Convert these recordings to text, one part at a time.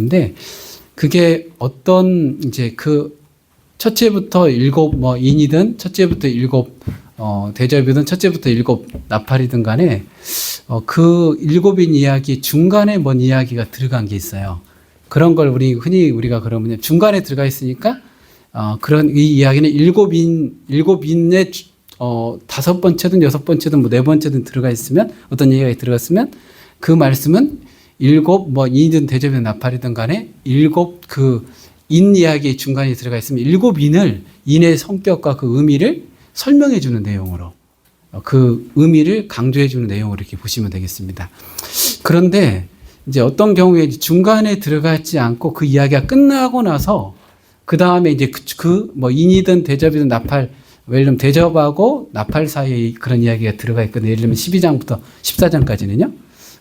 있는데 그게 어떤 이제 그 첫째부터 일곱 뭐 인이든 첫째부터 일곱 대접이든 첫째부터 일곱 나팔이든 간에 그 일곱인 이야기 중간에 뭔 이야기가 들어간 게 있어요. 그런 걸 흔히 우리가 그러면 중간에 들어가 있으니까 그런 이 이야기는 일곱인의 다섯 번째든 여섯 번째든 뭐 네 번째든 들어가 있으면 어떤 얘기가 들어갔으면 그 말씀은 일곱 뭐 인이든 대접이든 나팔이든 간에 일곱 그 인 이야기 중간에 들어가 있으면 일곱 인의 성격과 그 의미를 설명해 주는 내용으로 그 의미를 강조해 주는 내용으로 이렇게 보시면 되겠습니다. 그런데 이제 어떤 경우에 중간에 들어가지 않고 그 이야기가 끝나고 나서 그 다음에 이제 뭐 인이든 대접이든 나팔 예를 들면 대접하고 나팔 사이에 그런 이야기가 들어가 있거든요. 예를 들면 12장부터 14장까지는요.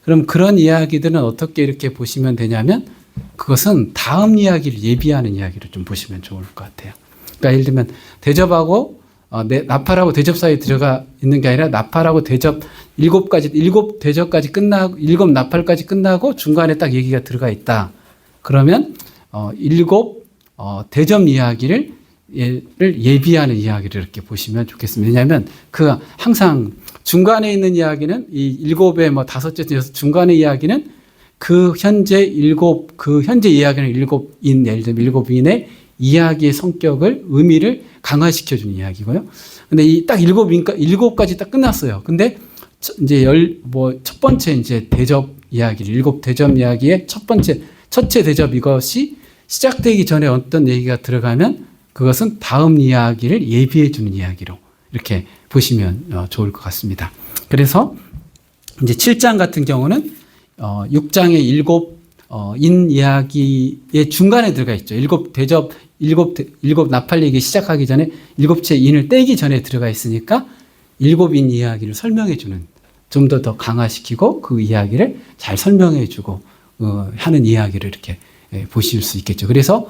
그럼 그런 이야기들은 어떻게 이렇게 보시면 되냐면 그것은 다음 이야기를 예비하는 이야기로 좀 보시면 좋을 것 같아요. 그러니까 예를 들면 대접하고 나팔하고 대접 사이에 들어가 있는 게 아니라 나팔하고 대접 일곱 대접까지 끝나고 일곱 나팔까지 끝나고 중간에 딱 얘기가 들어가 있다. 그러면 일곱 대접 이야기를 예비하는 이야기를 이렇게 보시면 좋겠습니다. 왜냐하면 항상 중간에 있는 이야기는 이 일곱의 뭐 다섯째, 여섯 중간의 이야기는 현재 이야기는 일곱인, 예를 들면 일곱인의 이야기의 성격을, 의미를 강화시켜주는 이야기고요. 근데 딱 일곱까지 딱 끝났어요. 근데 이제 첫 번째 이제 대접 이야기를, 일곱 대접 이야기의 첫째 대접 이것이 시작되기 전에 어떤 얘기가 들어가면 그것은 다음 이야기를 예비해주는 이야기로 이렇게 보시면 좋을 것 같습니다. 그래서 이제 7장 같은 경우는 6장의 일곱 인 이야기의 중간에 들어가 있죠. 일곱 대접, 일곱 나팔 얘기 시작하기 전에 일곱째 인을 떼기 전에 들어가 있으니까 일곱인 이야기를 설명해주는 좀 더 강화시키고 그 이야기를 잘 설명해주고 하는 이야기를 이렇게 보실 수 있겠죠. 그래서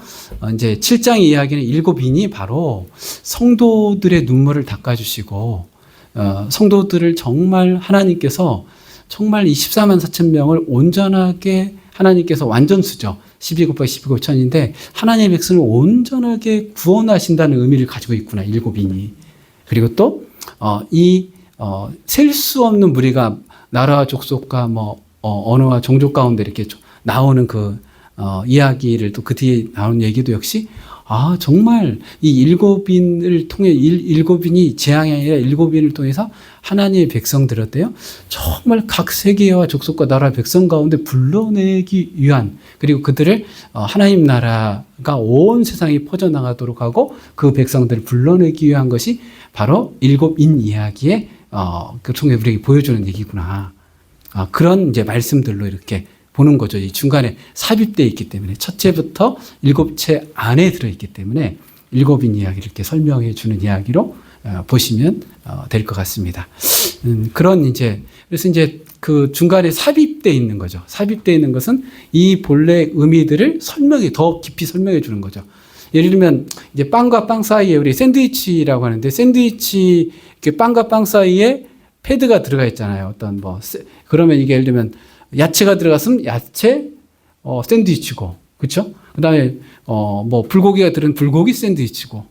이제 7장의 이야기는 일곱인이 바로 성도들의 눈물을 닦아주시고 성도들을 정말 하나님께서 정말 이 14만 4천 명을 온전하게 하나님께서 완전수죠. 12 곱하기 12 곱하기 1000인데 하나님의 백성을 온전하게 구원하신다는 의미를 가지고 있구나. 일곱인이. 그리고 또 셀 수 없는 무리가 나라와 족속과 뭐 언어와 종족 가운데 이렇게 나오는 그 이야기를 또 그 뒤에 나오는 얘기도 역시 정말 이 일곱인을 통해 일곱인이 재앙이 아니라 일곱인을 통해서 하나님의 백성들 어때요? 정말 각 세계와 족속과 나라 백성 가운데 불러내기 위한 그리고 그들을 하나님 나라가 온 세상에 퍼져나가도록 하고 그 백성들을 불러내기 위한 것이 바로 일곱인 이야기의 그 통해 우리에게 보여주는 얘기구나. 그런 이제 말씀들로 이렇게 보는 거죠. 이 중간에 삽입되어 있기 때문에 첫째부터 일곱째 안에 들어있기 때문에 일곱인 이야기를 이렇게 설명해 주는 이야기로 보시면 될 것 같습니다. 그래서 이제 그 중간에 삽입되어 있는 거죠. 삽입되어 있는 것은 이 본래 의미들을 더 깊이 설명해 주는 거죠. 예를 들면 이제 빵과 빵 사이에 우리 샌드위치라고 하는데 샌드위치 빵과 빵 사이에 패드가 들어가 있잖아요. 그러면 이게 예를 들면 야채가 들어갔으면 야채 샌드위치고, 그렇죠? 그다음에 뭐 불고기가 들은 불고기 샌드위치고,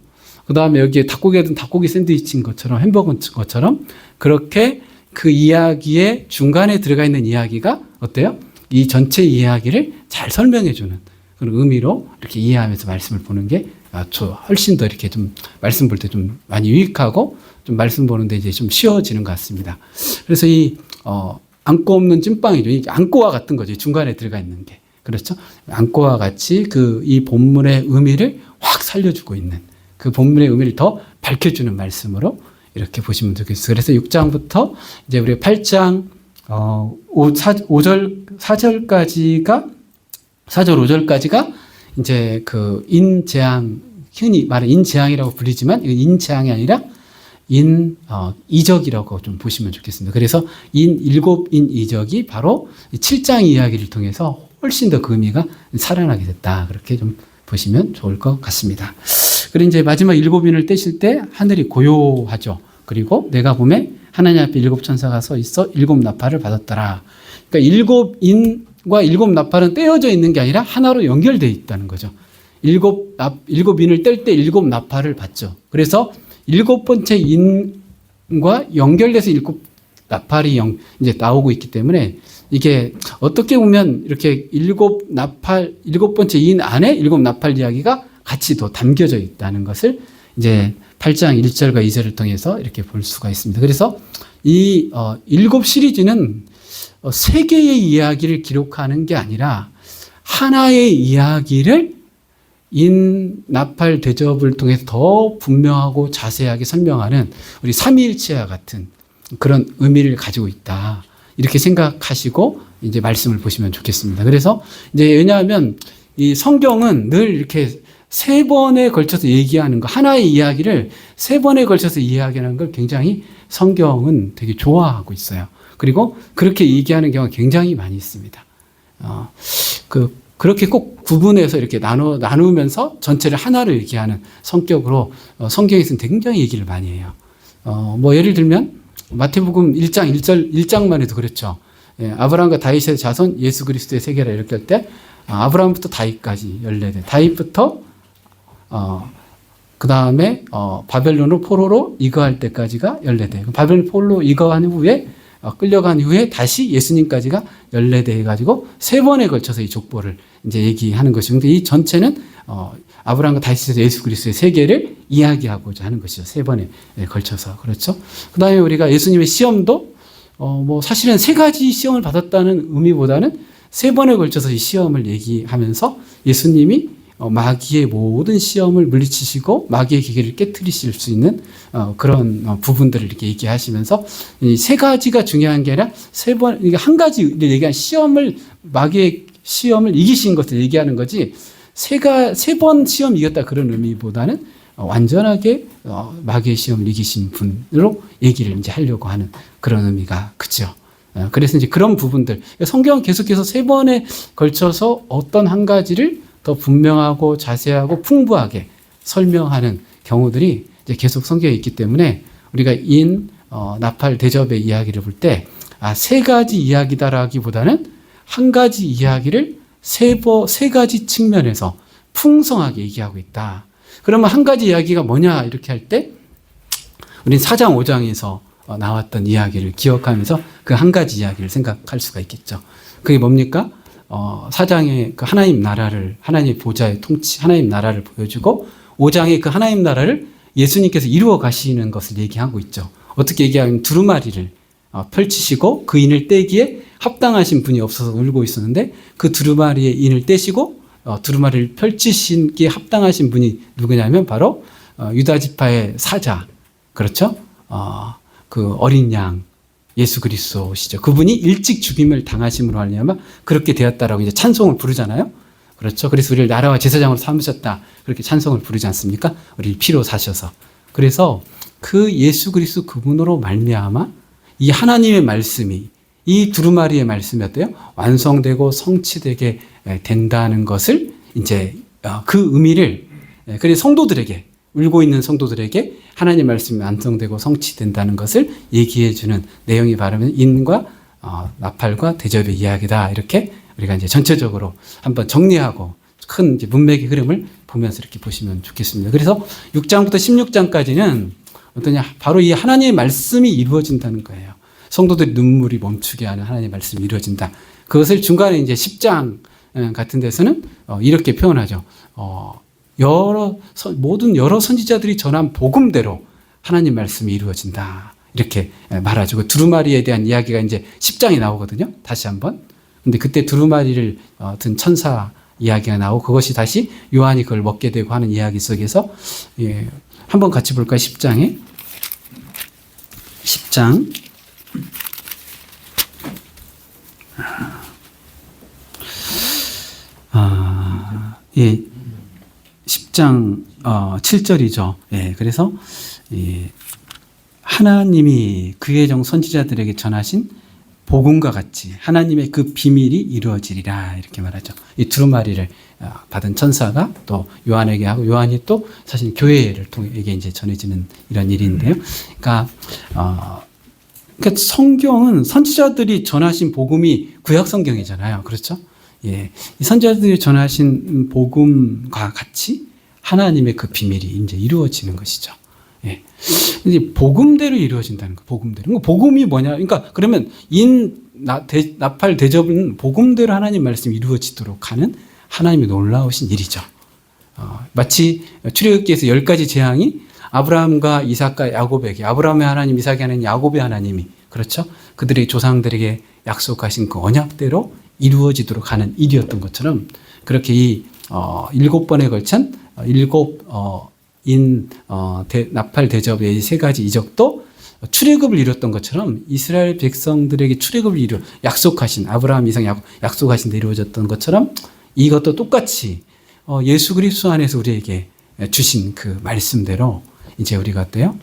그다음에 여기에 닭고기가 들은 닭고기 샌드위치인 것처럼 햄버거인 것처럼 그렇게 그 이야기의 중간에 들어가 있는 이야기가 어때요? 이 전체 이야기를 잘 설명해주는 그런 의미로 이렇게 이해하면서 말씀을 보는 게 훨씬 더 이렇게 좀 말씀 볼 때 좀 많이 유익하고 좀 말씀 보는데 이제 좀 쉬워지는 것 같습니다. 그래서 안고 없는 찐빵이죠. 이게 안고와 같은 거죠. 중간에 들어가 있는 게. 그렇죠? 안고와 같이 이 본문의 의미를 확 살려주고 있는 그 본문의 의미를 더 밝혀주는 말씀으로 이렇게 보시면 되겠어요. 그래서 6장부터 이제 우리 8장 4절 5절까지가 이제 그 인재앙, 흔히 말하는 인재앙이라고 불리지만 이건 인재앙이 아니라 이적이라고 좀 보시면 좋겠습니다. 그래서 일곱인 이적이 바로 7장 이야기를 통해서 훨씬 더 그 의미가 살아나게 됐다. 그렇게 좀 보시면 좋을 것 같습니다. 그리고 이제 마지막 일곱인을 떼실 때 하늘이 고요하죠. 그리고 내가 보매 하나님 앞에 일곱 천사가 서 있어 일곱 나팔을 받았더라. 그러니까 일곱인 일곱 나팔은 떼어져 있는 게 아니라 하나로 연결되어 있다는 거죠. 일곱 인을 뗄 때 일곱 나팔을 받죠. 그래서 일곱 번째 인과 연결돼서 일곱 나팔이 이제 나오고 있기 때문에 이게 어떻게 보면 이렇게 일곱 번째 인 안에 일곱 나팔 이야기가 같이 더 담겨져 있다는 것을 이제 8장 1절과 2절을 통해서 이렇게 볼 수가 있습니다. 그래서 이 일곱 시리즈는 세 개의 이야기를 기록하는 게 아니라 하나의 이야기를 인 나팔 대접을 통해서 더 분명하고 자세하게 설명하는 우리 삼위일체와 같은 그런 의미를 가지고 있다. 이렇게 생각하시고 이제 말씀을 보시면 좋겠습니다. 그래서 이제 왜냐하면 이 성경은 늘 이렇게 세 번에 걸쳐서 얘기하는 거, 하나의 이야기를 세 번에 걸쳐서 이야기하는 걸 굉장히 성경은 되게 좋아하고 있어요. 그리고 그렇게 얘기하는 경우가 굉장히 많이 있습니다. 그렇게 꼭 구분해서 이렇게 나누면서 전체를 하나로 얘기하는 성격으로 성경에서는 굉장히 얘기를 많이 해요. 뭐 예를 들면 마태복음 1장 1장만 해도 그렇죠. 예, 아브라함과 다윗의 자손 예수 그리스도의 세계라 이렇게 할 때 아브라함부터 다윗까지 14대. 다윗부터 그 다음에 바벨론으로 포로로 이거할 때까지가 14대. 바벨론 포로로 이거한 후에 끌려간 후에 다시 예수님까지가 14대 해가지고 세 번에 걸쳐서 이 족보를 이제 얘기하는 것이죠. 근데 이 전체는 아브라함과 다윗에서 예수 그리스도의 세계를 이야기하고자 하는 것이죠. 세 번에 걸쳐서. 그렇죠. 그 다음에 우리가 예수님의 시험도 뭐 사실은 세 가지 시험을 받았다는 의미보다는 세 번에 걸쳐서 이 시험을 얘기하면서 예수님이 마귀의 모든 시험을 물리치시고 마귀의 기계를 깨트리실 수 있는 그런 부분들을 이렇게 얘기하시면서 이 세 가지가 중요한 게 아니라 이게 한 가지를 얘기한 마귀의 시험을 이기신 것을 얘기하는 거지 세 번 시험 이겼다 그런 의미보다는 완전하게 마귀의 시험을 이기신 분으로 얘기를 이제 하려고 하는 그런 의미가 크죠. 그래서 이제 그런 부분들 성경은 계속해서 세 번에 걸쳐서 어떤 한 가지를 더 분명하고 자세하고 풍부하게 설명하는 경우들이 이제 계속 성경에 있기 때문에 우리가 나팔 대접의 이야기를 볼 때 세 가지 이야기다라기보다는 한 가지 이야기를 세 가지 측면에서 풍성하게 얘기하고 있다. 그러면 한 가지 이야기가 뭐냐 이렇게 할 때 우리는 4장 5장에서 나왔던 이야기를 기억하면서 그 한 가지 이야기를 생각할 수가 있겠죠. 그게 뭡니까? 4장에 그 하나님 나라를, 하나님 보좌의 통치, 하나님 나라를 보여주고 5장에 그 하나님 나라를 예수님께서 이루어 가시는 것을 얘기하고 있죠. 어떻게 얘기하면 두루마리를 펼치시고 그 인을 떼기에 합당하신 분이 없어서 울고 있었는데 그 두루마리의 인을 떼시고 두루마리를 펼치시기에 합당하신 분이 누구냐면 바로 유다 지파의 사자, 그렇죠? 그 어린 양 예수 그리스도시죠. 그분이 일찍 죽임을 당하심으로 말미암아 그렇게 되었다라고 이제 찬송을 부르잖아요. 그렇죠. 그래서 우리를 나라와 제사장으로 삼으셨다. 그렇게 찬송을 부르지 않습니까? 우리를 피로 사셔서. 그래서 그 예수 그리스도 그분으로 말미암아 이 하나님의 말씀이 이 두루마리의 말씀이 어때요? 완성되고 성취되게 된다는 것을 이제 그 의미를 그래서 성도들에게 울고 있는 성도들에게 하나님 말씀이 완성되고 성취된다는 것을 얘기해 주는 내용이 바로 인과 나팔과 대접의 이야기다. 이렇게 우리가 이제 전체적으로 한번 정리하고 큰 이제 문맥의 흐름을 보면서 이렇게 보시면 좋겠습니다. 그래서 6장부터 16장까지는 어떠냐? 바로 이 하나님의 말씀이 이루어진다는 거예요. 성도들이 눈물이 멈추게 하는 하나님의 말씀이 이루어진다. 그것을 중간에 이제 10장 같은 데서는 이렇게 표현하죠. 모든 여러 선지자들이 전한 복음대로 하나님 말씀이 이루어진다. 이렇게 말하죠. 그 두루마리에 대한 이야기가 이제 10장에 나오거든요. 다시 한번. 근데 그때 두루마리를 든 천사 이야기가 나오고 그것이 다시 요한이 그걸 먹게 되고 하는 이야기 속에서 한번 같이 볼까요? 10장. 예. 10장 7절이죠. 예, 그래서 하나님이 그의 종 선지자들에게 전하신 복음과 같이 하나님의 그 비밀이 이루어지리라 이렇게 말하죠. 이 두루마리를 받은 천사가 또 요한에게 하고 요한이 또 사실 교회를 통해 이게 이제 전해지는 이런 일인데요. 그러니까 그러니까 성경은 선지자들이 전하신 복음이 구약 성경이잖아요. 그렇죠? 예. 이 선지자들이 전하신 복음과 같이 하나님의 그 비밀이 이제 이루어지는 것이죠. 예. 이제 복음대로 이루어진다는 거, 복음대로. 복음이 뭐냐? 그러니까 그러면 나팔 대접은 복음대로 하나님 말씀이 이루어지도록 하는 하나님의 놀라우신 일이죠. 마치 출애굽기에서 10가지 재앙이 아브라함과 이삭과 야곱에게, 아브라함의 하나님, 이삭의 하나님, 야곱의 하나님이, 그렇죠? 그들의 조상들에게 약속하신 그 언약대로 이루어지도록 하는 일이었던 것처럼, 그렇게 이 7번에 걸친 나팔 대접의 3가지 이적도 출애굽을 이뤘던 것처럼 이스라엘 백성들에게 출애굽을 약속하신, 아브라함, 이삭, 야곱 약속하신 데 이루어졌던 것처럼 이것도 똑같이 예수 그리스도 안에서 우리에게 주신 그 말씀대로 이제 우리가 어때요?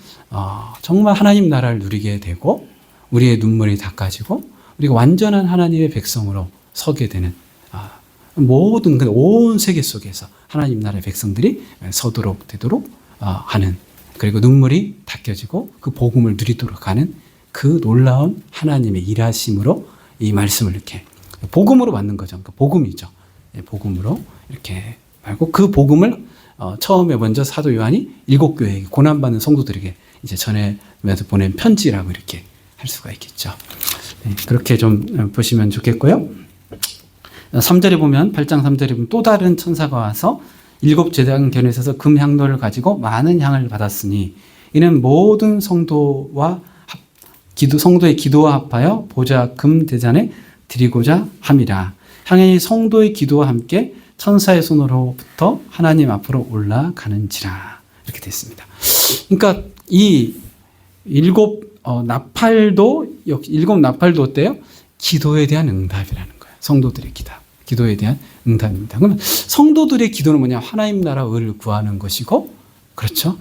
정말 하나님 나라를 누리게 되고 우리의 눈물이 닦아지고 우리가 완전한 하나님의 백성으로 서게 되는, 모든 온 세계 속에서 하나님 나라의 백성들이 서도록 되도록 하는, 그리고 눈물이 닦여지고 그 복음을 누리도록 하는 그 놀라운 하나님의 일하심으로 이 말씀을 이렇게 복음으로 받는 거죠. 그러니까 복음이죠. 복음으로 이렇게 말고 그 복음을 처음에 먼저 사도 요한이 7교회에게, 고난받는 성도들에게 이제 전해면서 보낸 편지라고 이렇게 할 수가 있겠죠. 네, 그렇게 좀 보시면 좋겠고요. 3절에 보면, 8장 3절에 보면 또 다른 천사가 와서 7제단 견에 서서 금 향로를 가지고 많은 향을 받았으니 이는 모든 성도의 기도와 합하여 보좌 금 대잔에 드리고자 함이라. 향이 성도의 기도와 함께 천사의 손으로부터 하나님 앞으로 올라가는지라. 이렇게 됐습니다. 그러니까 이 7 나팔도 어때요? 기도에 대한 응답이라는 거예요. 성도들의 기도에 대한 응답입니다. 그러면 성도들의 기도는 뭐냐? 하나님 나라 의를 구하는 것이고, 그렇죠?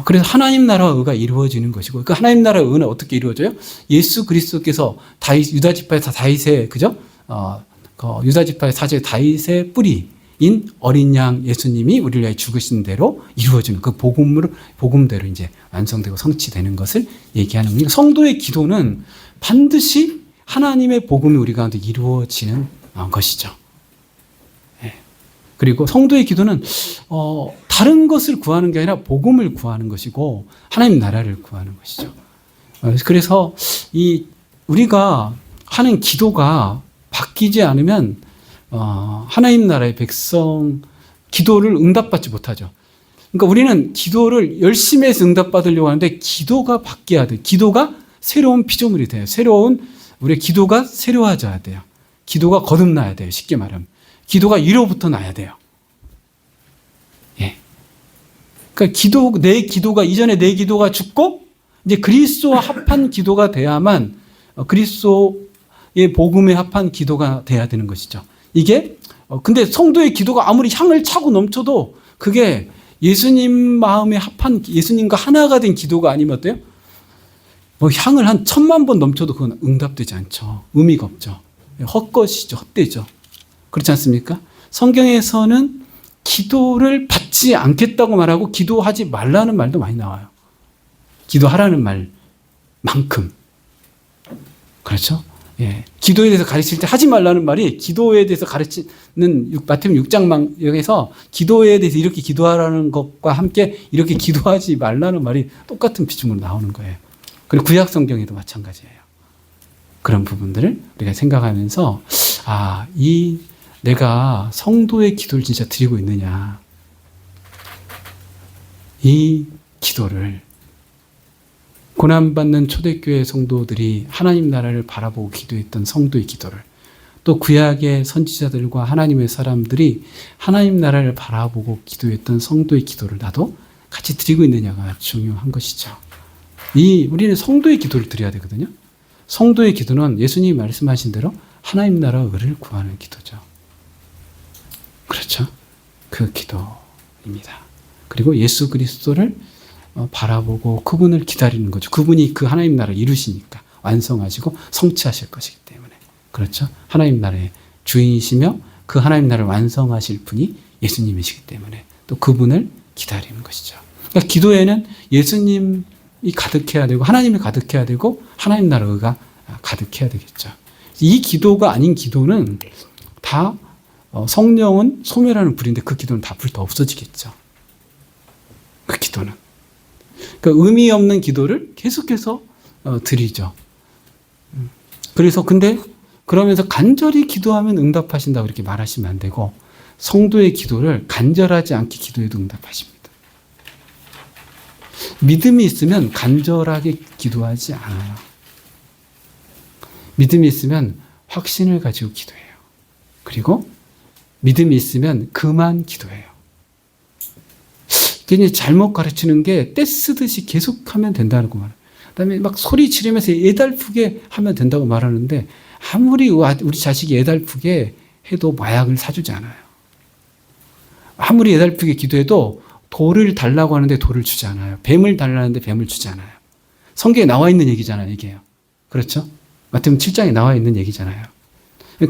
그래서 하나님 나라 의가 이루어지는 것이고, 그 하나님 나라 의는 어떻게 이루어져요? 예수 그리스도께서 유다 지파에서 다윗의, 그죠? 유다 지파의 사제 다윗의 뿌리인 어린 양 예수님이 우리를 위해 죽으신 대로 이루어지는 그 복음대로 이제 완성되고 성취되는 것을 얘기하는 거예요. 성도의 기도는 반드시 하나님의 복음이 우리 가운데 이루어지는 것이죠. 예. 그리고 성도의 기도는 다른 것을 구하는 게 아니라 복음을 구하는 것이고 하나님 나라를 구하는 것이죠. 그래서 우리가 하는 기도가 바뀌지 않으면 하나님 나라의 백성 기도를 응답받지 못하죠. 그러니까 우리는 기도를 열심히 해서 응답받으려고 하는데 기도가 바뀌어야 돼요. 기도가 새로운 피조물이 돼요. 우리의 기도가 새로워져야 돼요. 기도가 거듭나야 돼요. 쉽게 말하면. 기도가 위로부터 나야 돼요. 예. 그러니까 이전에 내 기도가 죽고 이제 그리스도와 합한 기도가 돼야만 그리스도의 복음에 합한 기도가 돼야 되는 것이죠. 이게 근데 성도의 기도가 아무리 향을 차고 넘쳐도 그게 예수님 마음에 합한, 예수님과 하나가 된 기도가 아니면 어때요? 향을 한 1000만 번 넘쳐도 그건 응답되지 않죠. 의미가 없죠. 헛것이죠. 헛되죠. 그렇지 않습니까? 성경에서는 기도를 받지 않겠다고 말하고 기도하지 말라는 말도 많이 나와요. 기도하라는 말만큼. 그렇죠? 예. 기도에 대해서 가르칠 때 하지 말라는 말이 기도에 대해서 가르치는 마태복음 6장에서 기도에 대해서 이렇게 기도하라는 것과 함께 이렇게 기도하지 말라는 말이 똑같은 비중으로 나오는 거예요. 그리고 구약 성경에도 마찬가지예요. 그런 부분들을 우리가 생각하면서 내가 성도의 기도를 진짜 드리고 있느냐, 이 기도를 고난받는 초대교회 성도들이 하나님 나라를 바라보고 기도했던 성도의 기도를, 또 구약의 선지자들과 하나님의 사람들이 하나님 나라를 바라보고 기도했던 성도의 기도를 나도 같이 드리고 있느냐가 중요한 것이죠. 우리는 성도의 기도를 드려야 되거든요. 성도의 기도는 예수님이 말씀하신 대로 하나님 나라의 의를 구하는 기도죠. 그렇죠? 그 기도입니다. 그리고 예수 그리스도를 바라보고 그분을 기다리는 거죠. 그분이 그 하나님 나라를 이루시니까 완성하시고 성취하실 것이기 때문에. 그렇죠? 하나님 나라의 주인이시며 그 하나님 나라를 완성하실 분이 예수님이시기 때문에 또 그분을 기다리는 것이죠. 그러니까 기도에는 예수님 가득해야 되고 하나님이 가득해야 되고 하나님 나라가 가득해야 되겠죠. 이 기도가 아닌 기도는 다 성령은 소멸하는 불인데 그 기도는 다 불 다 없어지겠죠. 그 기도는. 그러니까 의미 없는 기도를 계속해서 드리죠. 그래서 근데 그러면서 간절히 기도하면 응답하신다고 이렇게 말하시면 안 되고 성도의 기도를 간절하지 않게 기도해도 응답하십니다. 믿음이 있으면 간절하게 기도하지 않아요. 믿음이 있으면 확신을 가지고 기도해요. 그리고 믿음이 있으면 그만 기도해요. 괜히 잘못 가르치는 게 떼쓰듯이 계속하면 된다는 거 말해요. 그다음에 막 소리 지르면서 애달프게 하면 된다고 말하는데 아무리 우리 자식이 애달프게 해도 마약을 사주지 않아요. 아무리 애달프게 기도해도 돌을 달라고 하는데 돌을 주지 않아요. 뱀을 달라는데 뱀을 주지 않아요. 성경에 나와 있는 얘기잖아요. 이게요. 그렇죠? 마태복음 7장에 나와 있는 얘기잖아요.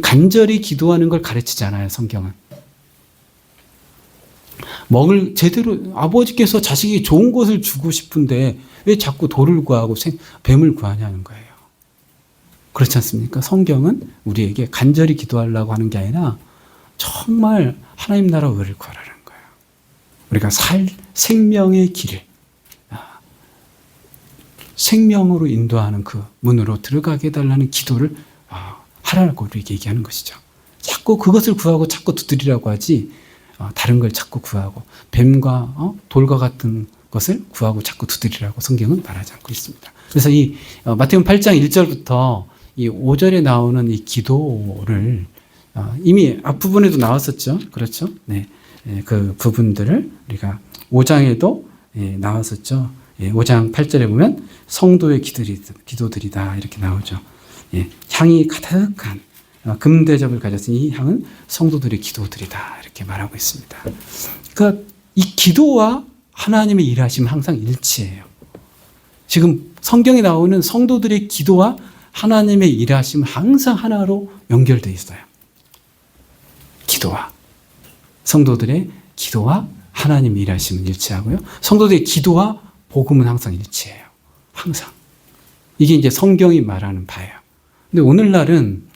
간절히 기도하는 걸 가르치지 않아요. 성경은. 먹을 제대로 아버지께서 자식이 좋은 것을 주고 싶은데 왜 자꾸 돌을 구하고 뱀을 구하냐는 거예요. 그렇지 않습니까? 성경은 우리에게 간절히 기도하려고 하는 게 아니라 정말 하나님 나라 의를 구하라는 거예요. 우리가 생명의 길을 생명으로 인도하는 그 문으로 들어가게 해달라는 기도를 하라고 우리에게 얘기하는 것이죠. 자꾸 그것을 구하고 자꾸 두드리라고 하지 다른 걸 자꾸 구하고 뱀과 돌과 같은 것을 구하고 자꾸 두드리라고 성경은 말하지 않고 있습니다. 그래서 이 마태복음 8장 1절부터 이 5절에 나오는 이 기도를 이미 앞부분에도 나왔었죠. 그렇죠? 네. 그 부분들을 우리가 5장에도 나왔었죠. 5장 8절에 보면 성도의 기도들이다 이렇게 나오죠. 향이 가득한 금대접을 가졌으니 이 향은 성도들의 기도들이다 이렇게 말하고 있습니다. 그러니까 이 기도와 하나님의 일하심은 항상 일치해요. 지금 성경에 나오는 성도들의 기도와 하나님의 일하심은 항상 하나로 연결되어 있어요. 기도와 성도들의 기도와 하나님의 일하심은 일치하고요. 성도들의 기도와 복음은 항상 일치해요. 항상. 이게 이제 성경이 말하는 바예요. 근데 오늘날은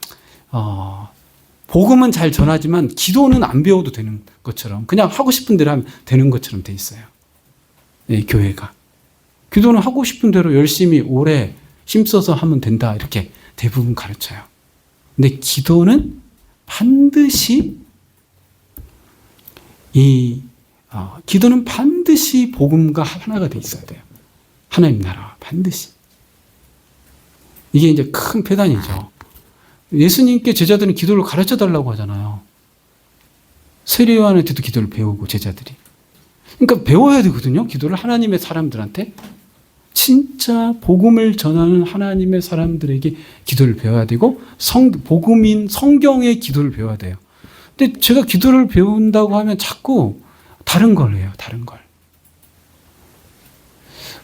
복음은 잘 전하지만 기도는 안 배워도 되는 것처럼 그냥 하고 싶은 대로 하면 되는 것처럼 돼 있어요. 네, 교회가. 기도는 하고 싶은 대로 열심히 오래 힘써서 하면 된다 이렇게 대부분 가르쳐요. 근데 기도는 반드시 기도는 반드시 복음과 하나가 돼 있어야 돼요. 하나님 나라와 반드시. 이게 이제 큰 폐단이죠. 예수님께 제자들은 기도를 가르쳐 달라고 하잖아요. 세례요한한테도 기도를 배우고 제자들이. 그러니까 배워야 되거든요. 기도를 하나님의 사람들한테. 진짜 복음을 전하는 하나님의 사람들에게 기도를 배워야 되고 복음인 성경의 기도를 배워야 돼요. 근데 제가 기도를 배운다고 하면 자꾸 다른 걸 해요. 다른 걸.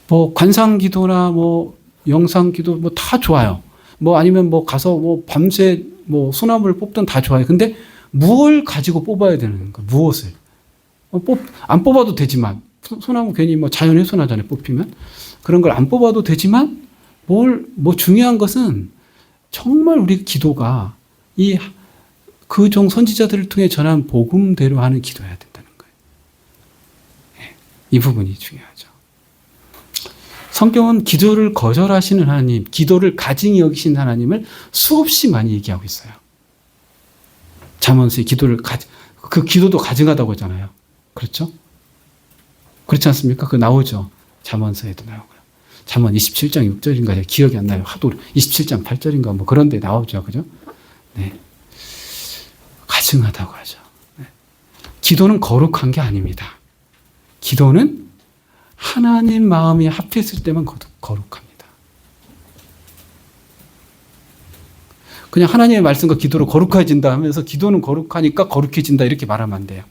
뭐 관상기도나 뭐 영상기도 뭐 다 좋아요. 뭐 아니면 뭐 가서 뭐 밤새 뭐 소나무를 뽑든 다 좋아요. 근데 무엇을 가지고 뽑아야 되는 거? 무엇을? 안 뽑아도 되지만 소나무 괜히 뭐 자연훼손하잖아요. 뽑히면 그런 걸 안 뽑아도 되지만 뭐 중요한 것은 정말 우리 기도가 그 종 선지자들을 통해 전한 복음대로 하는 기도해야 된다는 거예요. 이 부분이 중요하죠. 성경은 기도를 거절하시는 하나님, 기도를 가증히 여기신 하나님을 수없이 많이 얘기하고 있어요. 잠언서에 그 기도도 가증하다고 하잖아요. 그렇죠? 그렇지 않습니까? 그거 나오죠. 잠언서에도 나오고요. 잠언 27장 6절인가 기억이 안 나요. 하도 27장 8절인가 뭐 그런 데 나오죠. 그죠? 네. 가증하다고 하죠. 네. 기도는 거룩한 게 아닙니다. 기도는 하나님 마음이 합했을 때만 거룩합니다. 그냥 하나님의 말씀과 기도로 거룩해진다 하면서 기도는 거룩하니까 거룩해진다 이렇게 말하면 안 돼요.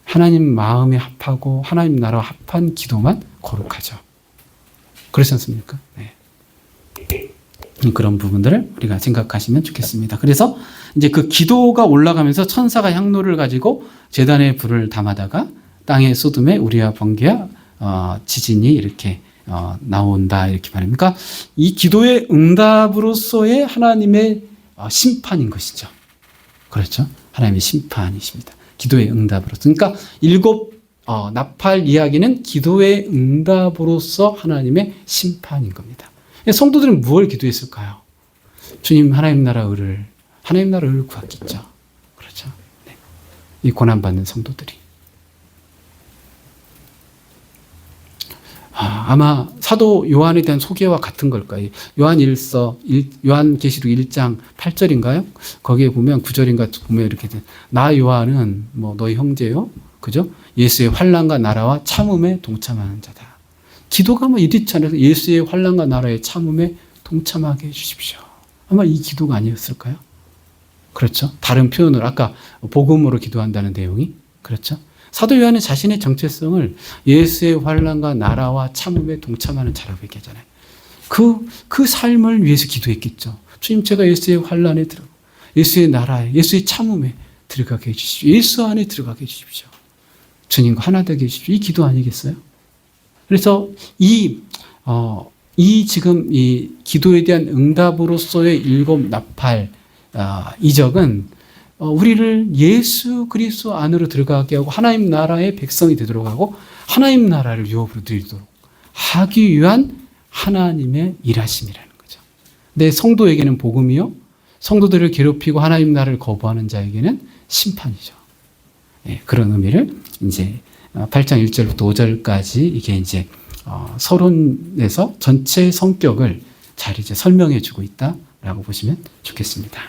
하나님 마음이 합하고 하나님 나라와 합한 기도만 거룩하죠. 그렇지 않습니까? 네. 그런 부분들을 우리가 생각하시면 좋겠습니다. 그래서 이제 그 기도가 올라가면서 천사가 향로를 가지고 제단에 불을 담아다가 땅에 쏟음에 우리와 번개와 지진이 이렇게 나온다 이렇게 말합니다. 그러니까 이 기도의 응답으로서의 하나님의 심판인 것이죠. 그렇죠? 하나님의 심판이십니다. 기도의 응답으로서. 그러니까 일곱 나팔 이야기는 기도의 응답으로서 하나님의 심판인 겁니다. 성도들은 무엇을 기도했을까요? 주님 하나님 나라 의를 구했겠죠. 그렇죠? 네. 이 고난받는 성도들이. 아마 사도 요한에 대한 소개와 같은 걸까요? 요한계시록 1장 8절인가요? 거기에 보면 9절인가 보면 이렇게 돼. 나 요한은 너희 형제요. 그죠? 예수의 환난과 나라와 참음에 동참하는 자다. 기도가 이렇지 않아서 예수의 환난과 나라의 참음에 동참하게 해주십시오. 아마 이 기도가 아니었을까요? 그렇죠? 다른 표현으로 아까 복음으로 기도한다는 내용이 그렇죠? 사도 요한은 자신의 정체성을 예수의 환난과 나라와 참음에 동참하는 자라고 얘기하잖아요. 그 삶을 위해서 기도했겠죠. 주님 제가 예수의 환난에 들어가 예수의 나라에 예수의 참음에 들어가게 해주십시오. 예수 안에 들어가게 해주십시오. 주님과 하나 되게 해주십시오. 이 기도 아니겠어요? 그래서 지금 이 기도에 대한 응답으로서의 일곱 나팔 이적은 우리를 예수 그리스도 안으로 들어가게 하고 하나님 나라의 백성이 되도록 하고 하나님 나라를 유업으로 누리도록 하기 위한 하나님의 일하심이라는 거죠. 내 성도에게는 복음이요, 성도들을 괴롭히고 하나님 나라를 거부하는 자에게는 심판이죠. 예, 그런 의미를 이제 8장 1절부터 5절까지 이게 이제 서론에서 전체 성격을 잘 이제 설명해 주고 있다라고 보시면 좋겠습니다.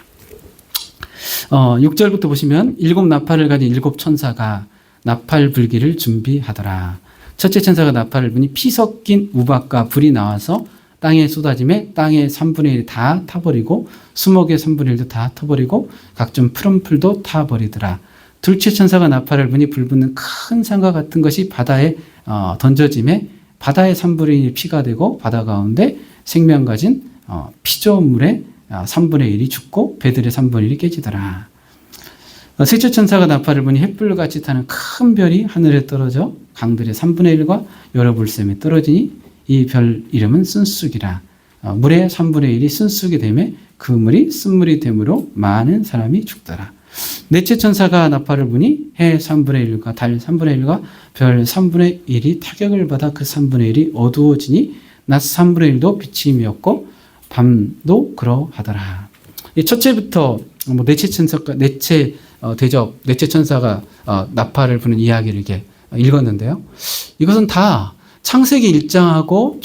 6절부터 보시면 일곱 나팔을 가진 일곱 천사가 나팔 불기를 준비하더라. 첫째 천사가 나팔을 부니 피 섞인 우박과 불이 나와서 땅에 쏟아짐에 땅의 3분의 1이 다 타버리고 수목의 3분의 1도 다 타버리고 각종 푸른 풀도 타버리더라. 둘째 천사가 나팔을 부니 불붙는 큰 산과 같은 것이 바다에 던져짐에 바다의 3분의 1이 피가 되고 바다 가운데 생명 가진 피조물의 3분의 1이 죽고 배들의 3분의 1이 깨지더라. 셋째 천사가 나팔을 부니 횃불같이 타는 큰 별이 하늘에 떨어져 강들의 3분의 1과 여러 불샘에 떨어지니 이 별 이름은 쓴쑥이라. 물의 3분의 1이 쓴쑥이 되매 그 물이 쓴물이 되므로 많은 사람이 죽더라. 넷째 천사가 나팔을 부니 해 3분의 1과 달 3분의 1과 별 3분의 1이 타격을 받아 그 3분의 1이 어두워지니 낮 3분의 1도 빛이 없고 밤도 그러하더라. 첫째부터 넷째 천사가 넷째 천사가 나팔을 부는 이야기를 이렇게 읽었는데요. 이것은 다 창세기 1장하고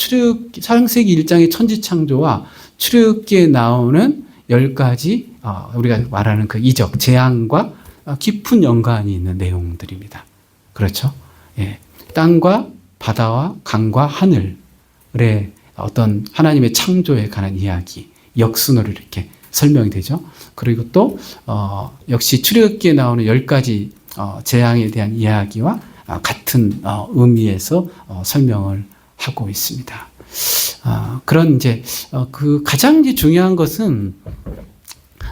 창세기 1장의 천지창조와 출애굽기에 나오는 10가지 우리가 말하는 그 이적, 재앙과 깊은 연관이 있는 내용들입니다. 그렇죠? 예. 땅과 바다와 강과 하늘의 어떤 하나님의 창조에 관한 이야기, 역순으로 이렇게 설명이 되죠. 그리고 또 역시 출애굽기에 나오는 10가지 재앙에 대한 이야기와 같은 의미에서 설명을 하고 있습니다. 그런 이제 그 가장 이제 중요한 것은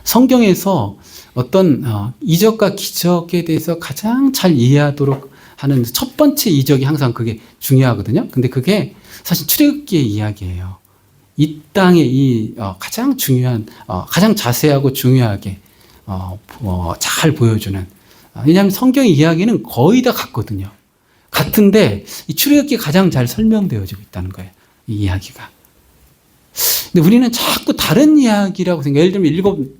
성경에서 어떤 이적과 기적에 대해서 가장 잘 이해하도록 하는 첫 번째 이적이 항상 그게 중요하거든요. 근데 그게 사실 출애굽기의 이야기예요. 이 땅의 이 가장 중요한 가장 자세하고 중요하게 잘 보여주는. 왜냐하면 성경의 이야기는 거의 다 같거든요. 같은데 이 출애굽기가 가장 잘 설명되어지고 있다는 거예요. 이 이야기가. 근데 우리는 자꾸 다른 이야기라고 생각해요. 예를 들면 일곱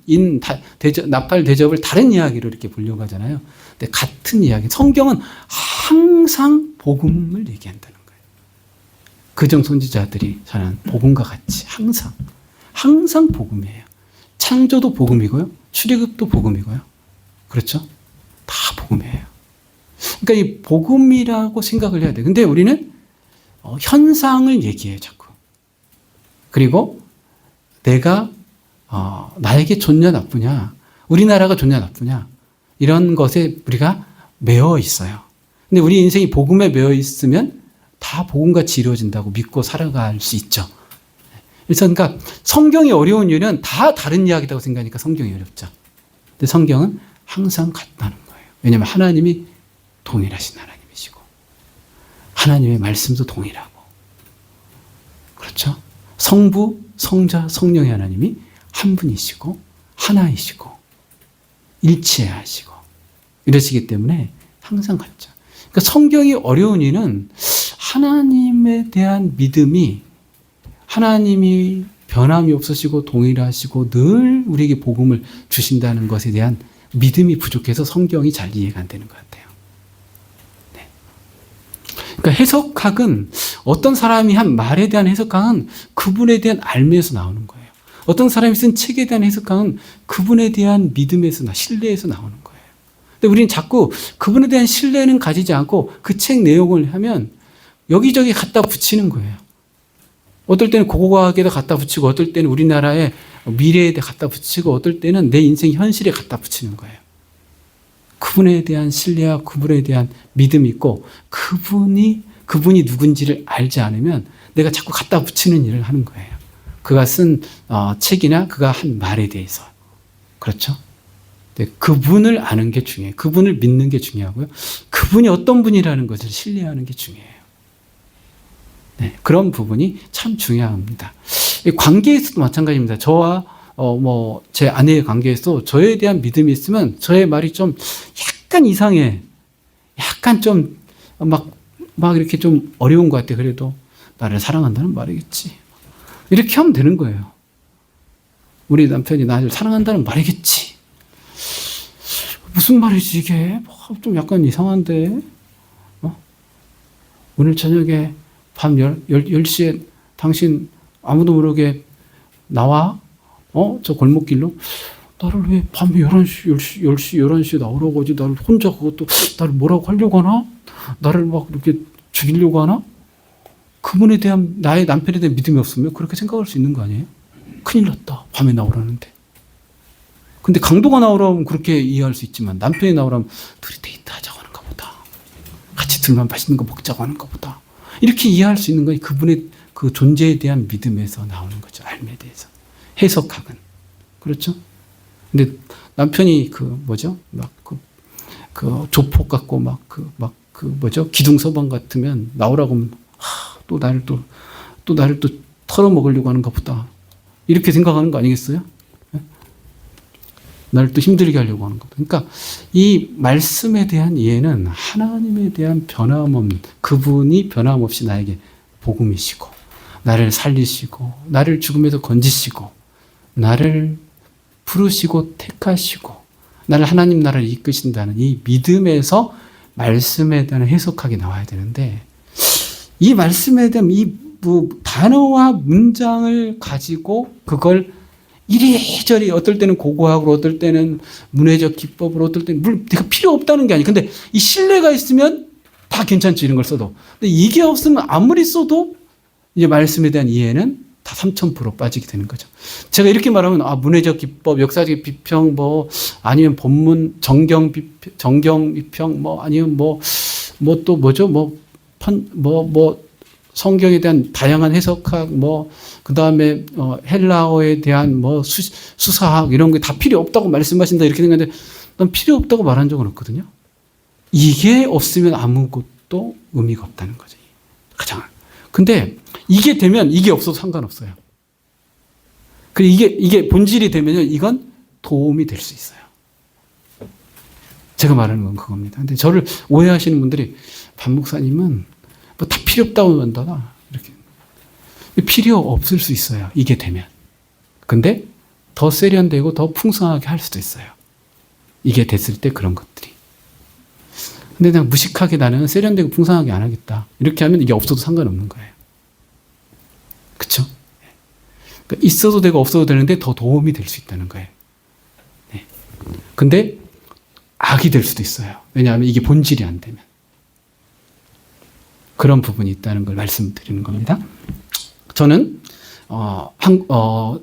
나팔 대접을 다른 이야기로 이렇게 보려고 하잖아요. 근데 같은 이야기. 성경은 항상 복음을 얘기한다는 거예요. 그정 선지자들이 전한 복음과 같이 항상 복음이에요. 창조도 복음이고요. 출애굽도 복음이고요. 그렇죠? 다 복음이에요. 그러니까 이 복음이라고 생각을 해야 돼요. 근데 우리는 현상을 얘기해요, 자꾸. 그리고 내가 나에게 좋냐 나쁘냐, 우리나라가 좋냐 나쁘냐 이런 것에 우리가 매여 있어요. 근데 우리 인생이 복음에 매여 있으면 다 복음같이 이루어진다고 믿고 살아갈 수 있죠. 그래서 그러니까 성경이 어려운 이유는 다 다른 이야기라고 생각하니까 성경이 어렵죠. 근데 성경은 항상 같다는 거예요. 왜냐하면 하나님이 동일하신 하나님이시고 하나님의 말씀도 동일하고 그렇죠? 성부, 성자, 성령의 하나님이 한 분이시고 하나이시고 일치하시고 이러시기 때문에 항상 같죠. 그러니까 성경이 어려운 이유는 하나님에 대한 믿음이 하나님이 변함이 없으시고 동일하시고 늘 우리에게 복음을 주신다는 것에 대한 믿음이 부족해서 성경이 잘 이해가 안 되는 것 같아요. 네. 그러니까 해석학은 어떤 사람이 한 말에 대한 해석학은 그분에 대한 알매에서 나오는 거예요. 어떤 사람이 쓴 책에 대한 해석학은 그분에 대한 믿음에서 신뢰에서 나오는 거예요. 근데 우리는 자꾸 그분에 대한 신뢰는 가지지 않고 그 책 내용을 하면 여기저기 갖다 붙이는 거예요. 어떨 때는 고고학에다 갖다 붙이고 어떨 때는 우리나라의 미래에 갖다 붙이고 어떨 때는 내 인생 현실에 갖다 붙이는 거예요. 그분에 대한 신뢰와 그분에 대한 믿음이 있고 그분이 누군지를 알지 않으면 내가 자꾸 갖다 붙이는 일을 하는 거예요. 그가 쓴 책이나 그가 한 말에 대해서. 그렇죠? 네, 그분을 아는 게 중요해요. 그분을 믿는 게 중요하고요. 그분이 어떤 분이라는 것을 신뢰하는 게 중요해요. 네, 그런 부분이 참 중요합니다. 관계에서도 마찬가지입니다. 저와 제 아내의 관계에서 저에 대한 믿음이 있으면 저의 말이 좀 약간 이상해. 약간 좀 막 이렇게 좀 어려운 것 같아. 그래도 나를 사랑한다는 말이겠지. 이렇게 하면 되는 거예요. 우리 남편이 나를 사랑한다는 말이겠지. 무슨 말이지 이게? 좀 약간 이상한데. 오늘 저녁에 밤 10시에 당신 아무도 모르게 나와? 저 골목길로? 나를 왜 밤에 11시에 나오라고 하지? 나를 혼자 그것도 나를 뭐라고 하려고 하나? 나를 막 이렇게 죽이려고 하나? 그분에 대한 나의 남편에 대한 믿음이 없으면 그렇게 생각할 수 있는 거 아니에요? 큰일 났다. 밤에 나오라는데. 근데 강도가 나오라면 그렇게 이해할 수 있지만 남편이 나오라면 둘이 데이트하자고 하는가 보다. 같이 둘만 맛있는 거 먹자고 하는가 보다. 이렇게 이해할 수 있는 건 그분의 그 존재에 대한 믿음에서 나오는 거죠. 알매에 대해서. 해석학은. 그렇죠? 근데 남편이 조폭 같고 기둥서방 같으면 나오라고 하면 또 나를 또 털어먹으려고 하는가 보다. 이렇게 생각하는 거 아니겠어요? 나를 또 힘들게 하려고 하는 거다. 그러니까 이 말씀에 대한 이해는 하나님에 대한 변함없는 그분이 변함없이 나에게 복음이시고 나를 살리시고 나를 죽음에서 건지시고 나를 부르시고 택하시고 나를 하나님 나라를 이끄신다는 이 믿음에서 말씀에 대한 해석학이 나와야 되는데 이 말씀에 대한 이 단어와 문장을 가지고 그걸 이리저리 어떨 때는 고고학으로 어떨 때는 문해적 기법으로 어떨 때는 물론 내가 필요 없다는 게 아니에요. 근데 이 신뢰가 있으면 다 괜찮지 이런 걸 써도. 근데 이게 없으면 아무리 써도 이제 말씀에 대한 이해는 다 3000% 빠지게 되는 거죠. 제가 이렇게 말하면 문해적 기법, 역사적 비평 아니면 본문 정경 비평 아니면 또 뭐죠? 성경에 대한 다양한 해석학, 그 다음에, 헬라어에 대한 수사학, 이런 게 다 필요 없다고 말씀하신다, 이렇게 생각하는데, 난 필요 없다고 말한 적은 없거든요. 이게 없으면 아무것도 의미가 없다는 거죠. 가장. 근데, 이게 되면 이게 없어도 상관없어요. 이게 본질이 되면요, 이건 도움이 될 수 있어요. 제가 말하는 건 그겁니다. 근데 저를 오해하시는 분들이, 반 목사님은 다 필요 없다고 한다. 이렇게. 필요 없을 수 있어요. 이게 되면. 근데 더 세련되고 더 풍성하게 할 수도 있어요. 이게 됐을 때 그런 것들이. 근데 그냥 무식하게 나는 세련되고 풍성하게 안 하겠다. 이렇게 하면 이게 없어도 상관없는 거예요. 그쵸? 그러니까 있어도 되고 없어도 되는데 더 도움이 될 수 있다는 거예요. 네. 근데 악이 될 수도 있어요. 왜냐하면 이게 본질이 안 되면. 그런 부분이 있다는 걸 말씀드리는 겁니다. 저는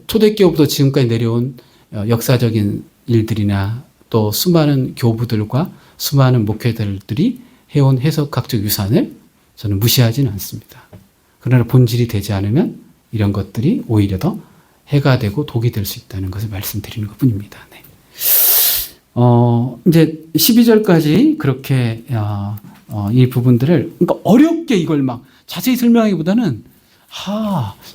초대교부터 지금까지 내려온 역사적인 일들이나 또 수많은 교부들과 수많은 목회자들이 해온 해석학적 유산을 저는 무시하지는 않습니다. 그러나 본질이 되지 않으면 이런 것들이 오히려 더 해가 되고 독이 될 수 있다는 것을 말씀드리는 것뿐입니다. 네. 이제 12절까지 그렇게 이 부분들을 그러니까 어렵게 이걸 막 자세히 설명하기보다는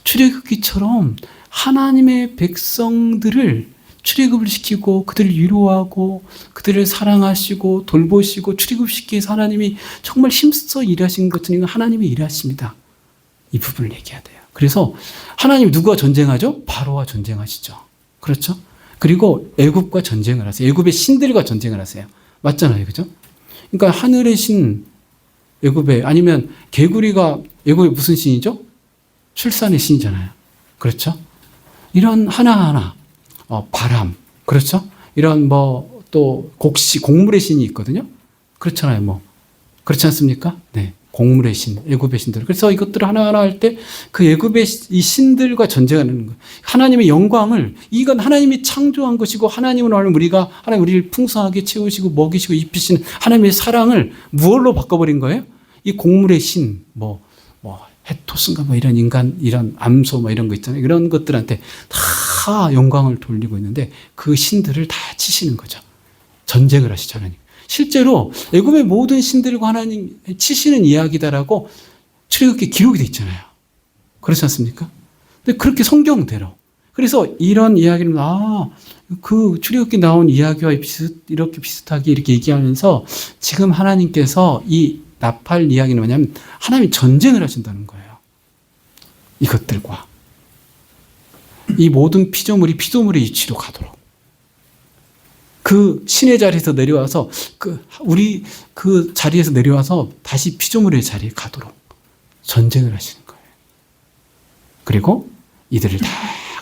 출애굽기처럼 하나님의 백성들을 출애굽을 시키고 그들을 위로하고 그들을 사랑하시고 돌보시고 출애굽시키기 위해서 하나님이 정말 힘써 일하신 것은 하나님이 일하십니다. 이 부분을 얘기해야 돼요. 그래서 하나님 누구와 전쟁하죠? 바로와 전쟁하시죠. 그렇죠? 그리고 애굽과 전쟁을 하세요. 애굽의 신들과 전쟁을 하세요. 맞잖아요. 그죠? 그러니까 하늘의 신 애굽에, 아니면 개구리가 애굽의 무슨 신이죠? 출산의 신이잖아요. 그렇죠? 이런 하나하나 바람, 그렇죠? 이런 또 곡물의 신이 있거든요. 그렇잖아요. 그렇지 않습니까? 네. 곡물의 신, 애굽의 신들. 그래서 이것들을 하나하나 할 때 그 애굽의 이 신들과 전쟁하는 거예요. 하나님의 영광을, 이건 하나님이 창조한 것이고, 하나님은 하나님 우리를 풍성하게 채우시고 먹이시고 입히시는 하나님의 사랑을 무엇로 바꿔버린 거예요? 이 곡물의 신, 해토스인가 이런 인간, 이런 암소 이런 거 있잖아요. 이런 것들한테 다 영광을 돌리고 있는데 그 신들을 다 치시는 거죠. 전쟁을 하시죠, 하나님. 실제로 애굽의 모든 신들과 하나님 치시는 이야기다라고 출애굽기에 기록이 돼 있잖아요. 그렇지 않습니까? 근데 그렇게 성경대로. 그래서 이런 이야기는 그 출애굽기 나온 이야기와 이렇게 비슷하게 이렇게 얘기하면서 지금 하나님께서 이 나팔 이야기는 뭐냐면 하나님이 전쟁을 하신다는 거예요. 이것들과 이 모든 피조물이 피조물의 이치로 가도록 그 신의 자리에서 내려와서 우리 그 자리에서 내려와서 다시 피조물의 자리에 가도록 전쟁을 하시는 거예요. 그리고 이들을 다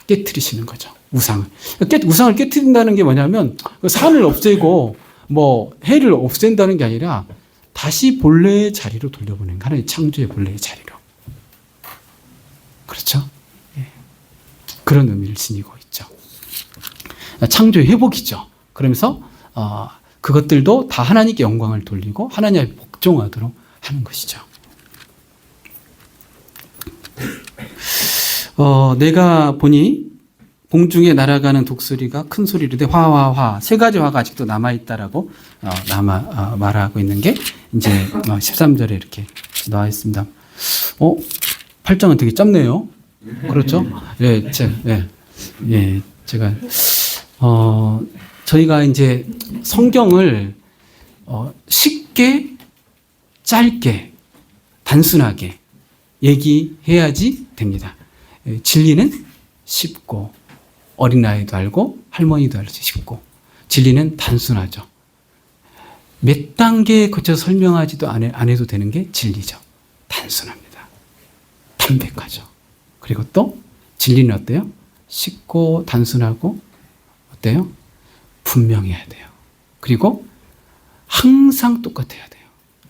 깨트리시는 거죠. 우상을 깨트린다는 게 뭐냐면 산을 없애고 해를 없앤다는 게 아니라 다시 본래의 자리로 돌려보내는 거예요. 하나님의 창조의 본래의 자리로. 그렇죠? 예. 그런 의미를 지니고 있죠. 창조의 회복이죠. 그러면서 그것들도 다 하나님께 영광을 돌리고 하나님 앞에 복종하도록 하는 것이죠. 내가 보니 공중에 날아가는 독수리가 큰 소리로 돼 화화화 세 가지 화가 아직도 남아있다라고 말하고 있는 게 이제 13절에 이렇게 나와 있습니다. 8장은 되게 짧네요. 그렇죠? 예, 제가 저희가 이제 성경을 쉽게, 짧게, 단순하게 얘기해야지 됩니다. 진리는 쉽고, 어린아이도 알고, 할머니도 알 수 쉽고, 진리는 단순하죠. 몇 단계에 거쳐서 설명하지도 안 해도 되는 게 진리죠. 단순합니다. 담백하죠. 그리고 또, 진리는 어때요? 쉽고, 단순하고, 어때요? 분명해야 돼요. 그리고 항상 똑같아야 돼요.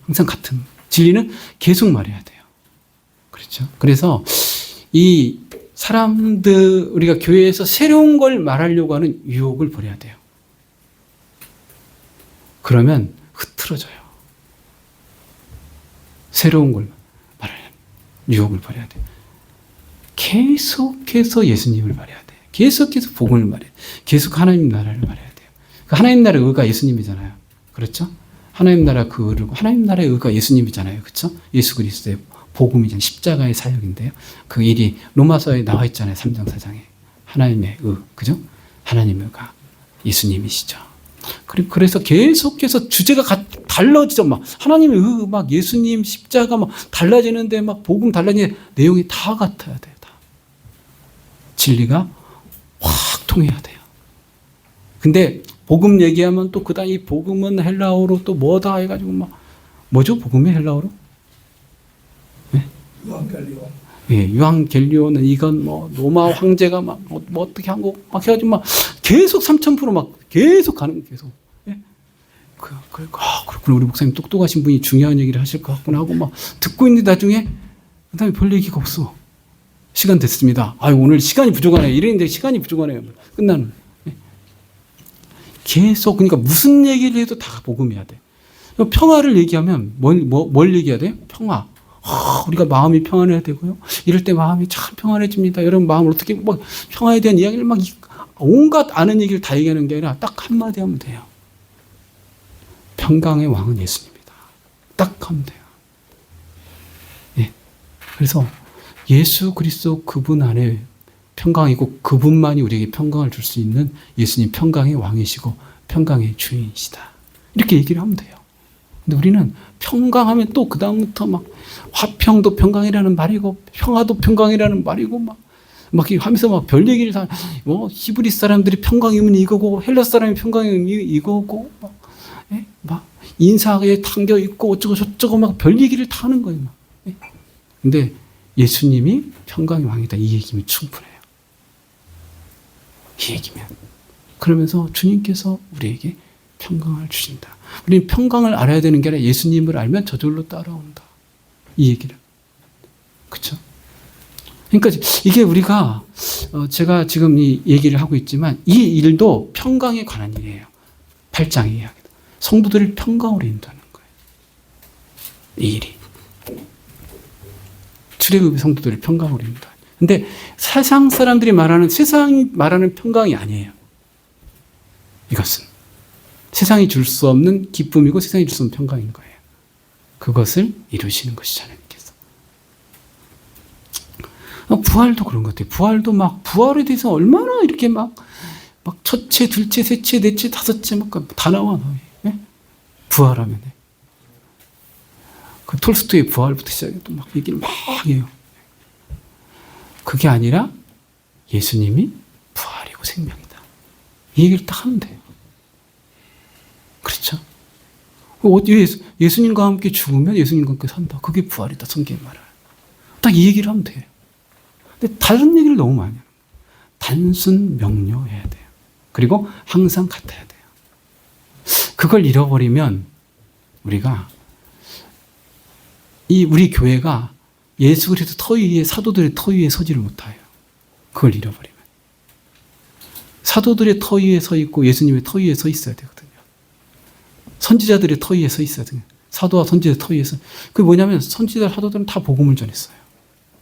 항상 같은. 진리는 계속 말해야 돼요. 그렇죠? 그래서 이 사람들, 우리가 교회에서 새로운 걸 말하려고 하는 유혹을 버려야 돼요. 그러면 흐트러져요. 새로운 걸 말하려면 유혹을 버려야 돼요. 계속해서 예수님을 말해야 돼요. 계속해서 복음을 말해야 돼요. 계속 하나님 나라를 말해야 돼요. 하나님 나라의 의가 예수님이잖아요. 그렇죠? 하나님 나라 그 의를, 하나님 나라의 의가 예수님이잖아요. 그렇죠? 예수 그리스도의 복음이잖아요. 십자가의 사역인데요. 그 일이 로마서에 나와 있잖아요. 3장 4장에. 하나님의 의, 그죠? 하나님의 의가 예수님이시죠. 그래서 계속해서 주제가 달라지죠. 하나님의 의, 예수님 십자가 달라지는데 복음 달라지는데 내용이 다 같아야 돼요. 다. 진리가 확 통해야 돼요. 근데 복음 얘기하면 또 그다음 이 복음은 헬라어로 또 뭐다 해가지고 뭐죠? 복음이 헬라어로? 네? 유앙겔리온. 예, 유앙겔리온은 이건 로마 황제가 어떻게 한 거 해가지고 계속 3000% 계속 가는 거 계속. 예? 그렇구나. 우리 목사님 똑똑하신 분이 중요한 얘기를 하실 것 같구나 하고 듣고 있는데 나중에 그다음에 별 얘기가 없어. 시간 됐습니다. 오늘 시간이 부족하네요. 이랬는데 시간이 부족하네요. 끝나는. 계속, 그러니까 무슨 얘기를 해도 다 복음해야 돼. 평화를 얘기하면 뭘 얘기해야 돼요? 평화. 우리가 마음이 평안해야 되고요. 이럴 때 마음이 참 평안해집니다. 여러분 마음을 어떻게 평화에 대한 이야기를 온갖 아는 얘기를 다 얘기하는 게 아니라 딱 한마디 하면 돼요. 평강의 왕은 예수님이다. 딱 하면 돼요. 예. 그래서 예수 그리스도 그분 안에 평강이고 그분만이 우리에게 평강을 줄 수 있는 예수님 평강의 왕이시고 평강의 주인이시다. 이렇게 얘기를 하면 돼요. 근데 우리는 평강하면 또 그다음부터 막 화평도 평강이라는 말이고 평화도 평강이라는 말이고 막 하면서 막 별 얘기를 다, 히브리 사람들이 평강이면 이거고 헬라 사람이 평강이면 이거고 막 인사에 담겨 있고 어쩌고 저쩌고 막 별 얘기를 다 하는 거예요. 막. 근데 예수님이 평강의 왕이다. 이 얘기면 충분해요. 이 얘기면. 그러면서 주님께서 우리에게 평강을 주신다. 우리는 평강을 알아야 되는 게 아니라 예수님을 알면 저절로 따라온다. 이 얘기를. 그렇죠? 그러니까 이게 우리가 제가 지금 이 얘기를 하고 있지만 이 일도 평강에 관한 일이에요. 8장의 이야기. 성도들을 평강으로 인도하는 거예요. 이 일이. 출애굽의 성도들을 평강으로 인도하는. 근데 세상이 말하는 평강이 아니에요. 이것은 세상이 줄 수 없는 기쁨이고 세상이 줄 수 없는 평강인 거예요. 그것을 이루시는 것이죠, 하나님께서. 부활도 그런 것 같아요. 부활도 부활에 대해서 얼마나 이렇게 막 첫째, 둘째, 셋째, 넷째, 다섯째 막 다 나와. 네? 부활하면. 그 톨스토이의 부활부터 시작해서 막 얘기를 막 해요. 그게 아니라 예수님이 부활이고 생명이다. 이 얘기를 딱 하면 돼요. 그렇죠? 예수님과 함께 죽으면 예수님과 함께 산다. 그게 부활이다. 성경이 말해요. 딱 이 얘기를 하면 돼요. 근데 다른 얘기를 너무 많이 해요. 단순 명료해야 돼요. 그리고 항상 같아야 돼요. 그걸 잃어버리면 우리가 우리 교회가 예수 그리스도 터 위에 사도들의 터 위에 서지를 못해요. 그걸 잃어버리면. 사도들의 터 위에 서 있고 예수님의 터 위에 서 있어야 되거든요. 선지자들의 터 위에 서 있어야 돼요. 사도와 선지자 터 위에서. 그게 뭐냐면 선지자 사도들은 다 복음을 전했어요.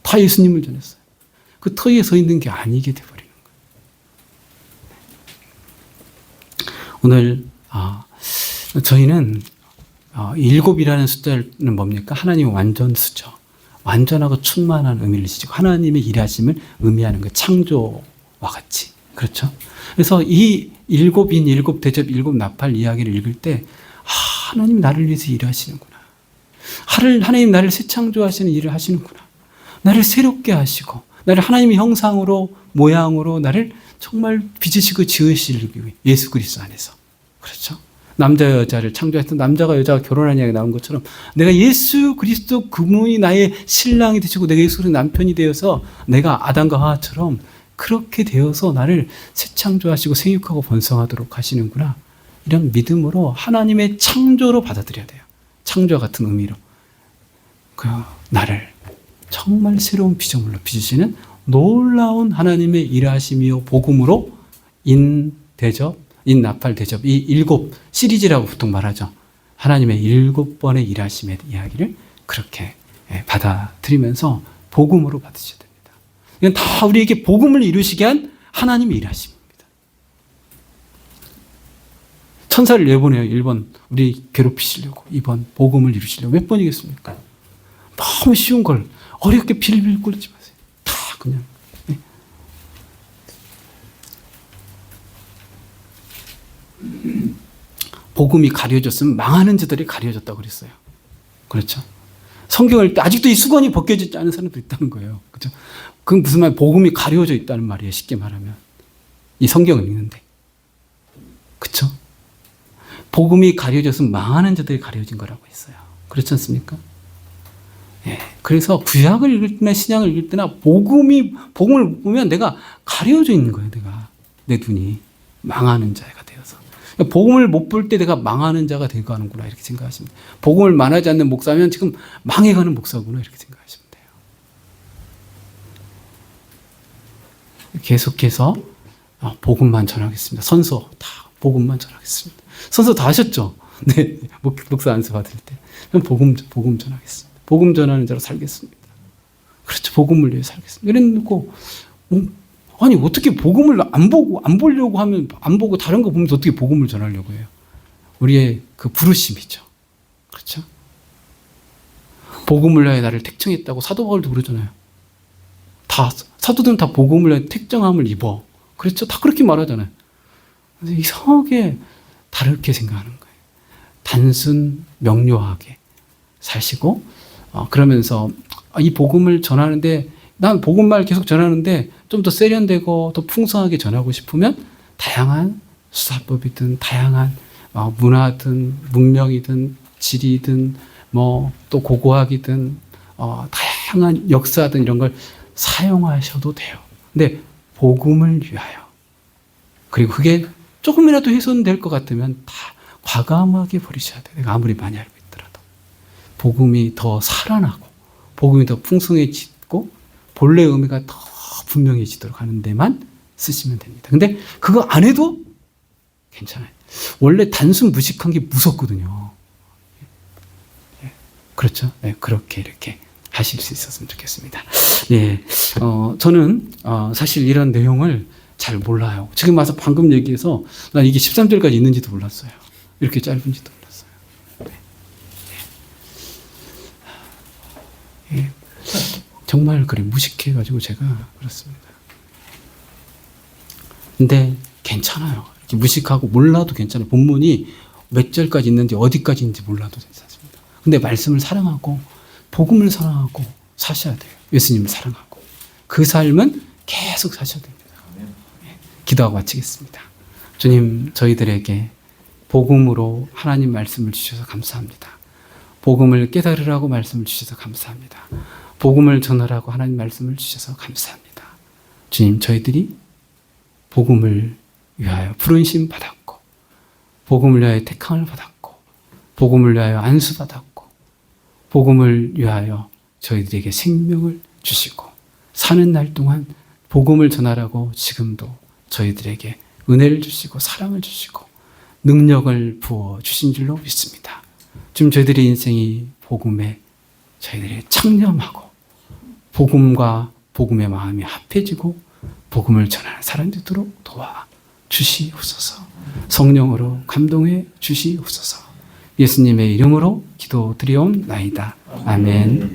다 예수님을 전했어요. 그 터 위에 서 있는 게 아니게 돼버리는 거예요. 오늘 저희는 7이라는 숫자는 뭡니까? 하나님의 완전수죠. 완전하고 충만한 의미를 지니고 하나님의 일하심을 의미하는 거 창조와 같이. 그렇죠? 그래서 이 7인, 7대접, 7나팔 이야기를 읽을 때 하나님 나를 위해서 일하시는구나. 하나님 나를 새 창조하시는 일을 하시는구나. 나를 새롭게 하시고 나를 하나님의 형상으로 모양으로 나를 정말 빚으시고 지으시기 위해 예수 그리스도 안에서. 그렇죠? 남자 여자를 창조했던 남자가 여자가 결혼한 이야기 나온 것처럼 내가 예수 그리스도 그분이 나의 신랑이 되시고 내가 예수 그리스도 남편이 되어서 내가 아담과 하와처럼 그렇게 되어서 나를 새 창조하시고 생육하고 번성하도록 하시는구나. 이런 믿음으로 하나님의 창조로 받아들여야 돼요. 창조와 같은 의미로. 나를 정말 새로운 피조물로 빚으시는 놀라운 하나님의 일하심이요 복음으로 인대접, 인나팔 대접, 이 7 시리즈라고 보통 말하죠. 하나님의 7번의 일하심의 이야기를 그렇게 받아들이면서 복음으로 받으셔야 됩니다. 이건 다 우리에게 복음을 이루시게 한 하나님의 일하심입니다. 천사를 내보내요. 1번 우리 괴롭히시려고, 2번 복음을 이루시려고. 몇 번이겠습니까? 너무 쉬운 걸 어렵게 빌빌 꿀지 마세요. 다 그냥. 복음이 가려졌으면 망하는 자들이 가려졌다고 그랬어요. 그렇죠? 성경을 아직도 이 수건이 벗겨지지 않은 사람들이 있다는 거예요. 그렇죠? 그건 무슨 말? 복음이 가려져 있다는 말이에요. 쉽게 말하면. 이 성경을 읽는데. 그렇죠? 복음이 가려져서 망하는 자들이 가려진 거라고 했어요. 그렇지 않습니까? 예. 그래서 구약을 읽을 때나 신약을 읽을 때나 복음을 보면 내가 가려져 있는 거예요. 내 눈이 망하는 자가 되어서. 복음을 못 볼 때 내가 망하는 자가 되가는구나 이렇게 생각하시면 돼요. 복음을 만하지 않는 목사면 지금 망해가는 목사구나 이렇게 생각하시면 돼요. 계속해서 복음만 전하겠습니다. 선서 다 복음만 전하겠습니다. 선서 다 하셨죠? 네, 목사 안수 받을 때. 그럼 복음 전하겠습니다. 복음 전하는 자로 살겠습니다. 그렇죠. 복음을 위해 살겠습니다. 이랬고, 아니, 어떻게 복음을 안 보려고 하면, 안 보고 다른 거 보면서 어떻게 복음을 전하려고 해요? 우리의 그 부르심이죠. 그렇죠? 복음을 위해 나를 택정했다고 사도 바울도 그러잖아요. 다 사도들은 다 복음을 택정함을 입어. 그렇죠? 다 그렇게 말하잖아요. 근데 이상하게 다르게 생각하는 거예요. 단순 명료하게 사시고 그러면서 이 복음을 전하는데 난 복음말 계속 전하는데 좀 더 세련되고 더 풍성하게 전하고 싶으면 다양한 수사법이든 다양한 문화든 문명이든 지리든 뭐 또 고고학이든 다양한 역사든 이런 걸 사용하셔도 돼요. 근데 복음을 위하여. 그리고 그게 조금이라도 훼손될 것 같으면 다 과감하게 버리셔야 돼요. 내가 아무리 많이 알고 있더라도. 복음이 더 살아나고 복음이 더 풍성해지고 본래 의미가 더 분명해지도록 하는 데만 쓰시면 됩니다. 근데 그거 안 해도 괜찮아요. 원래 단순 무식한 게 무섭거든요. 그렇죠? 네, 그렇게 이렇게 하실 수 있었으면 좋겠습니다. 예, 저는 사실 이런 내용을 잘 몰라요. 지금 와서 방금 얘기해서 난 이게 13절까지 있는지도 몰랐어요. 이렇게 짧은지도 몰랐어요. 네. 예. 정말 그래 무식해가지고 제가 그렇습니다. 근데 괜찮아요. 이렇게 무식하고 몰라도 괜찮아요. 본문이 몇 절까지 있는지 어디까지 있는지 몰라도 괜찮습니다. 근데 말씀을 사랑하고 복음을 사랑하고 사셔야 돼요. 예수님을 사랑하고 그 삶은 계속 사셔야 됩니다. 기도하고 마치겠습니다. 주님, 저희들에게 복음으로 하나님 말씀을 주셔서 감사합니다. 복음을 깨달으라고 말씀을 주셔서 감사합니다. 복음을 전하라고 하나님 말씀을 주셔서 감사합니다. 주님, 저희들이 복음을 위하여 부르심 받았고 복음을 위하여 택함을 받았고 복음을 위하여 안수받았고 복음을 위하여 저희들에게 생명을 주시고 사는 날 동안 복음을 전하라고 지금도 저희들에게 은혜를 주시고 사랑을 주시고 능력을 부어 주신 줄로 믿습니다. 지금 저희들의 인생이 복음에 저희들이 창념하고 복음과 복음의 마음이 합해지고 복음을 전하는 사람 되도록 도와 주시옵소서. 성령으로 감동해 주시옵소서. 예수님의 이름으로 기도드리옵나이다. 아멘.